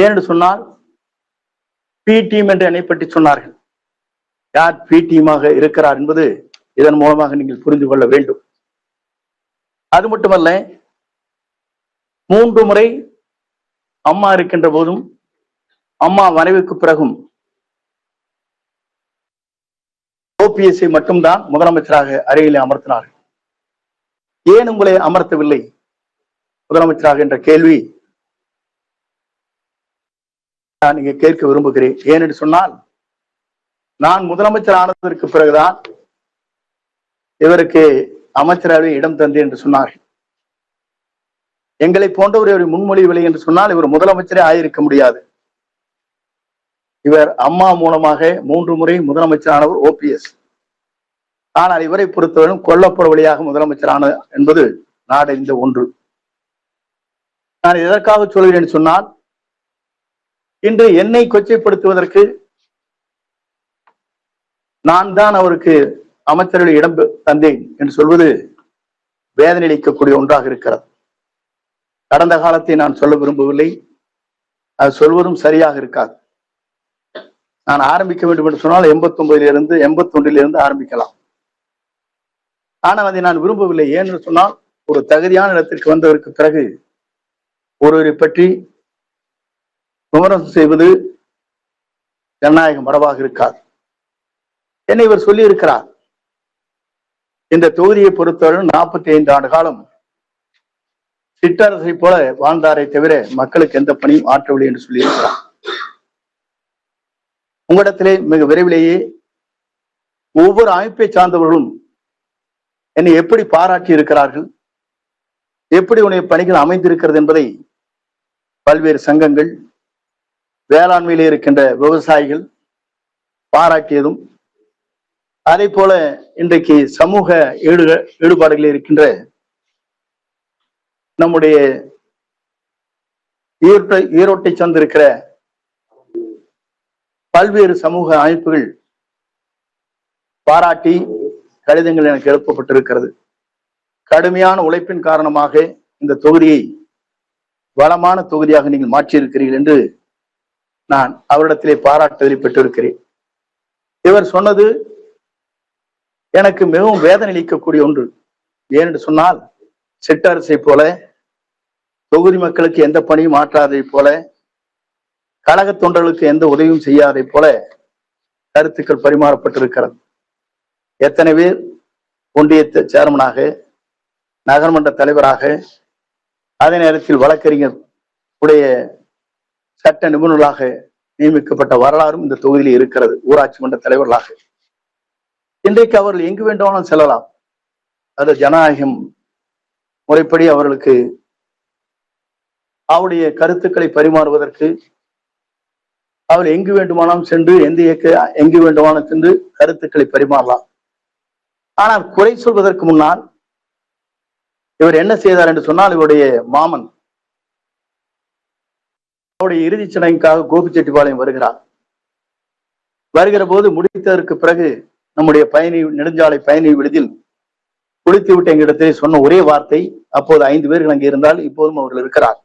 ஏனென்று சொன்னால் B team என்று என்னை பற்றி சொன்னார்கள். யார் பி டீமாக இருக்கிறார் என்பது இதன் மூலமாக நீங்கள் புரிந்து கொள்ள வேண்டும். அது மட்டுமல்ல, 3 முறை அம்மா இருக்கின்ற போதும் அம்மா மறைவுக்கு பிறகும் ஓபிஎஸ்ஐ மட்டும்தான் முதலமைச்சராக அருகிலே அமர்த்தினார்கள். ஏன் உங்களை அமர்த்தவில்லை முதலமைச்சராக என்ற கேள்வி நான் இங்கே கேட்க விரும்புகிறேன். ஏனென்று சொன்னால், நான் முதலமைச்சர் ஆனதற்கு பிறகுதான் இவருக்கு அமைச்சரவை இடம் தந்தேன் என்று சொன்னார்கள். எங்களை போன்றவர் முன்மொழிவில்லை என்று சொன்னால் இவர் முதலமைச்சரே ஆயிருக்க முடியாது. இவர் அம்மா மூலமாக 3 முறை முதலமைச்சரானவர் ஓபிஎஸ். ஆனால் இவரை பொறுத்தவரையும் கொல்லப்புற வழியாக முதலமைச்சரான என்பது நாடறிந்த ஒன்று. நான் எதற்காக சொல்கிறேன் சொன்னால், இன்று என்னை கொச்சைப்படுத்துவதற்கு நான் தான் அவருக்கு அமைச்சரவை இடம் தந்தேன் என்று சொல்வது வேதனை அளிக்கக்கூடிய ஒன்றாக இருக்கிறது. கடந்த காலத்தை நான் சொல்ல விரும்பவில்லை, அது சொல்வதும் சரியாக இருக்காது. நான் ஆரம்பிக்க வேண்டும் என்று சொன்னால் 89 81 ஆரம்பிக்கலாம். ஆனால் அதை நான் விரும்பவில்லை. ஏன்னு சொன்னால், ஒரு தகுதியான இடத்திற்கு வந்ததற்கு பிறகு ஒருவரை பற்றி விமர்சனம் செய்வது ஜனநாயக மரபாக இருக்காது. என்னை இவர் சொல்லி இருக்கிறார், இந்த தொகுதியை பொறுத்தவரை 45 ஆண்டு காலம் சிற்றரசை போல வாழ்ந்தாரை தவிர மக்களுக்கு எந்த பணியும் ஆற்றவில்லை என்று சொல்லி இருக்கிறார். உங்களிடத்திலே மிக விரைவிலேயே ஒவ்வொரு அமைப்பை சார்ந்தவர்களும் என்னை எப்படி பாராட்டி இருக்கிறார்கள், எப்படி உன்னுடைய பணிகள் அமைந்திருக்கிறது என்பதை பல்வேறு சங்கங்கள், வேளாண்மையிலே இருக்கின்ற விவசாயிகள் பாராட்டியதும், அதே போல இன்றைக்கு சமூக ஈடுபாடுகளில் இருக்கின்ற நம்முடைய ஈரோட்டை சார்ந்திருக்கிற பல்வேறு சமூக அமைப்புகள் பாராட்டி கடிதங்கள் எனக்கு எழுப்பப்பட்டிருக்கிறது. கடுமையான உழைப்பின் காரணமாக இந்த தொகுதியை வளமான தொகுதியாக நீங்கள் மாற்றியிருக்கிறீர்கள் என்று நான் அவரிடத்திலே பாராட்டுதலை பெற்றிருக்கிறேன். இவர் சொன்னது எனக்கு மிகவும் வேதனை அளிக்கக்கூடிய ஒன்று. ஏனென்று சொன்னால், சிற்றரசை போல தொகுதி மக்களுக்கு எந்த பணியும் ஆற்றாதை போல, கழக தொண்டர்களுக்கு எந்த உதவியும் செய்யாதை போல கருத்துக்கள் பரிமாறப்பட்டிருக்கிறது. எத்தனை பேர் ஒன்றிய சேர்மனாக, நகர்மன்ற தலைவராக, அதே நேரத்தில் வழக்கறிஞர் உடைய சட்ட நிபுணர்களாக நியமிக்கப்பட்ட வரலாறும் இந்த தொகுதியில் இருக்கிறது. ஊராட்சி மன்ற தலைவர்களாக இன்றைக்கு அவர்கள் எங்கு வேண்டுமானாலும் செல்லலாம். அது ஜனநாயகம் முறைப்படி அவர்களுக்கு அவருடைய கருத்துக்களை பரிமாறுவதற்கு அவர் எங்கு வேண்டுமானாலும் சென்று, எங்கு வேண்டுமானாலும் சென்று கருத்துக்களை பரிமாறலாம். ஆனால் குறை சொல்வதற்கு முன்னால் இவர் என்ன செய்தார் என்று சொன்னால், இவருடைய மாமன் அவருடைய இறுதிச் சடங்குக்காக கோபிச்செட்டிப்பாளையம் வருகிற போது முடித்ததற்கு பிறகு நம்முடைய நெடுஞ்சாலை பயணி விடுதியில் குளித்து விட்டு எங்களிடத்திலே சொன்ன ஒரே வார்த்தை, அப்போது 5 பேர்கள் அங்கே இருந்தால் இப்போதும் அவர்கள் இருக்கிறார்,